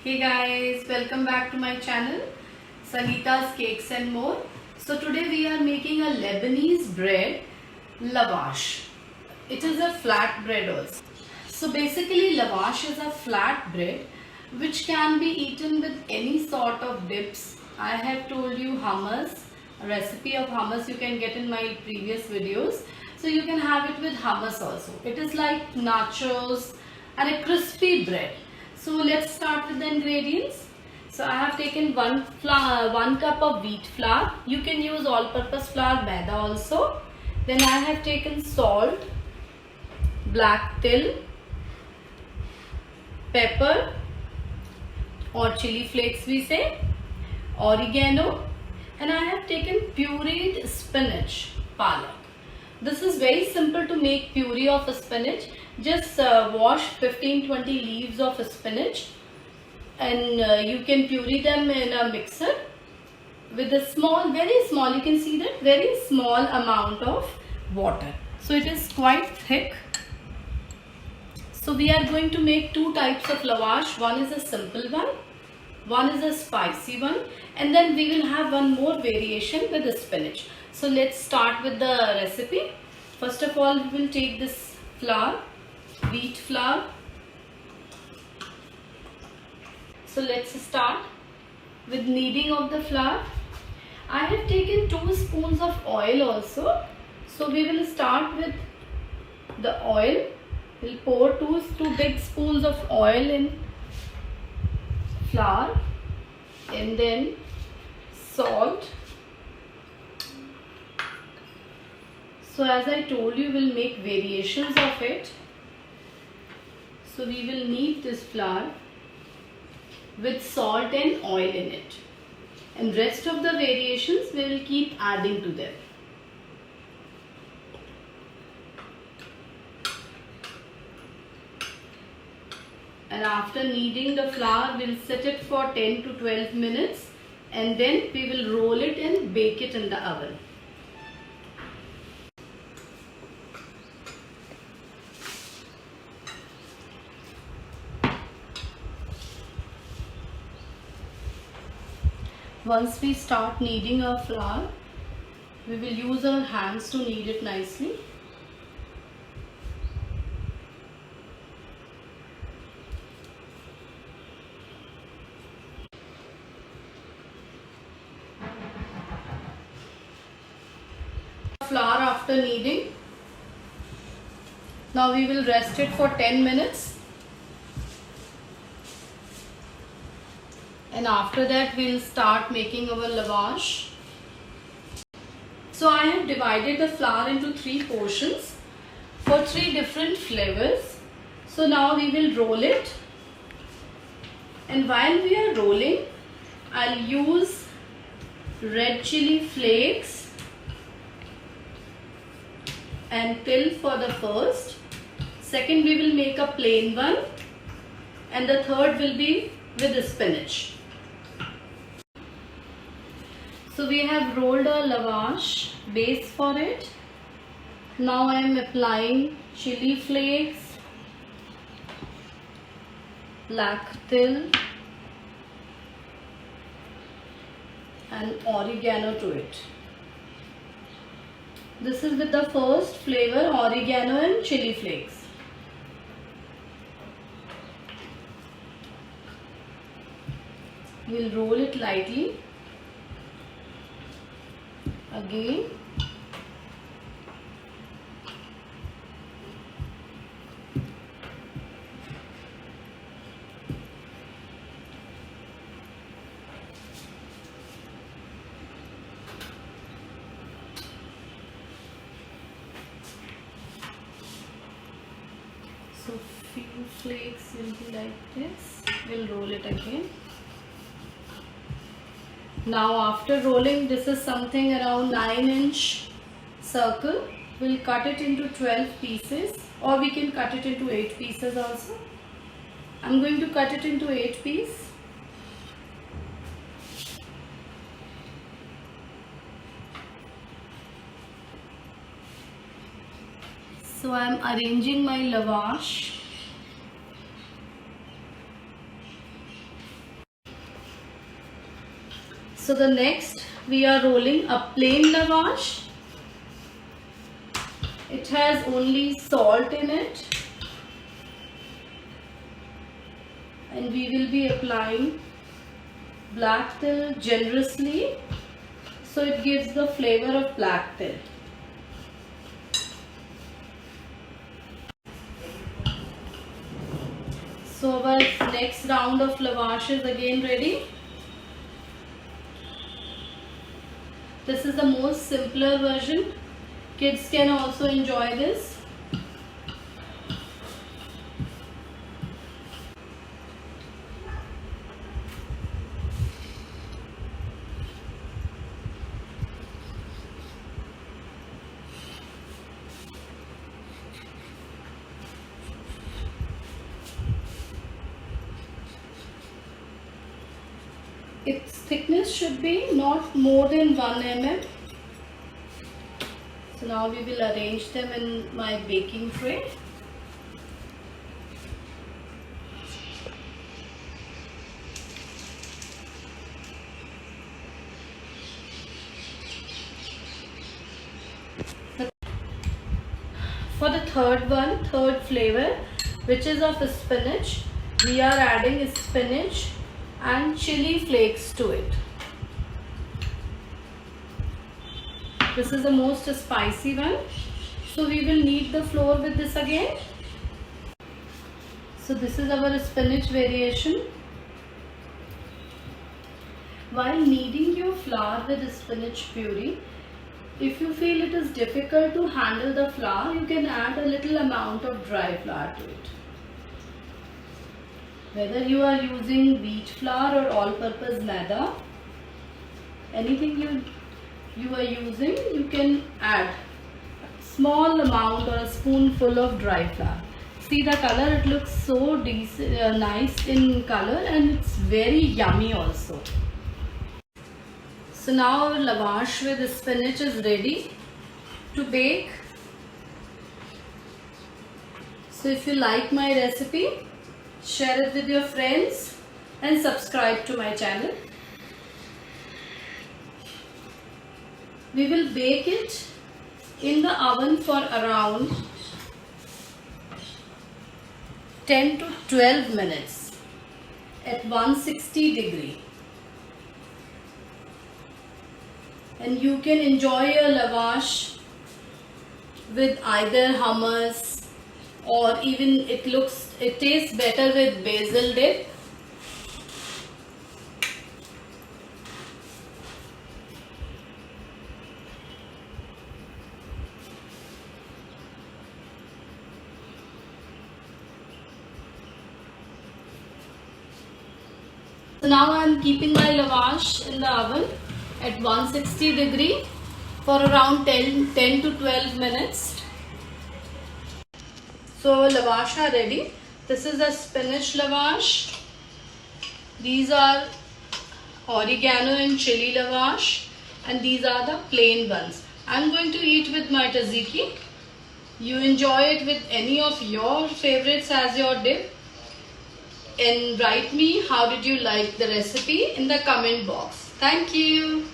Hey guys, welcome back to my channel Sangeeta's Cakes and More. So today we are making a Lebanese bread lavash. It is a flat bread also. So basically lavash is a flat bread which can be eaten with any sort of dips. I have told you hummus, a recipe of hummus you can get in my previous videos. So you can have it with hummus also. It is like nachos and a crispy bread. So let's start with the ingredients. So I have taken one cup of wheat flour. You can use all-purpose flour, maida also. Then I have taken salt, black till, pepper or chili flakes we say, oregano, and I have taken pureed spinach, palak. This is very simple to make puree of spinach. Just wash 15-20 leaves of spinach and you can puree them in a mixer with a small, very small, you can see that very small amount of water. So it is quite thick. So we are going to make two types of lavash. One is a simple one is a spicy one, and then we will have one more variation with the spinach. So let's start with the recipe. First of all, we will take this flour, wheat flour. So let's start with kneading of the flour. I have taken 2 spoons of oil also. So we will start with the oil. We'll pour two big spoons of oil in flour, and then salt. So as I told you, we'll make variations of it. So we will knead this flour with salt and oil in it. And rest of the variations we will keep adding to them. And after kneading the flour, we'll set it for 10 to 12 minutes and then we will roll it and bake it in the oven. Once we start kneading our flour, we will use our hands to knead it nicely. Flour after kneading. Now we will rest it for 10 minutes. And after that we will start making our lavash. So I have divided the flour into 3 portions for 3 different flavors. So now we will roll it. And while we are rolling, I'll use red chili flakes and till for the first. Second we will make a plain one. And the third will be with the spinach. So we have rolled a lavash base for it. Now I am applying chili flakes, black till and oregano to it. This is with the first flavor, oregano and chili flakes. We'll roll it lightly. Again, so few flakes will be like this. We'll roll it again. Now after rolling, this is something around 9-inch circle. We'll cut it into 12 pieces, or we can cut it into 8 pieces also. I'm going to cut it into 8 pieces. So I'm arranging my lavash So the next we are rolling a plain lavash. It has only salt in it, and we will be applying black till generously, so it gives the flavor of black till. So our next round of lavash is again ready. This is the most simpler version. Kids can also enjoy this. Its thickness should be not more than 1 mm. So now we will arrange them in my baking tray. For the third flavor, which is of spinach, we are adding spinach and chili flakes to it. This is the most spicy one, so we will knead the flour with this again. So this is our spinach variation. While kneading your flour with spinach puree, if you feel it is difficult to handle the flour, you can add a little amount of dry flour to it. Whether you are using wheat flour or all-purpose maida, anything you are using, you can add a small amount or a spoonful of dry flour. See the color, it looks so nice in color, and it's very yummy also. So now our lavash with spinach is ready to bake. So if you like my recipe, share it with your friends and subscribe to my channel. We will bake it in the oven for around 10 to 12 minutes at 160 degree. And you can enjoy your lavash with either hummus, or even it tastes better with basil dip. So now I am keeping my lavash in the oven at 160 degree for around 10 to 12 minutes. So our lavash are ready. This is a spinach lavash. These are oregano and chili lavash, and these are the plain ones. I am going to eat with my tzatziki. You enjoy it with any of your favorites as your dip, and write me how did you like the recipe in the comment box. Thank you.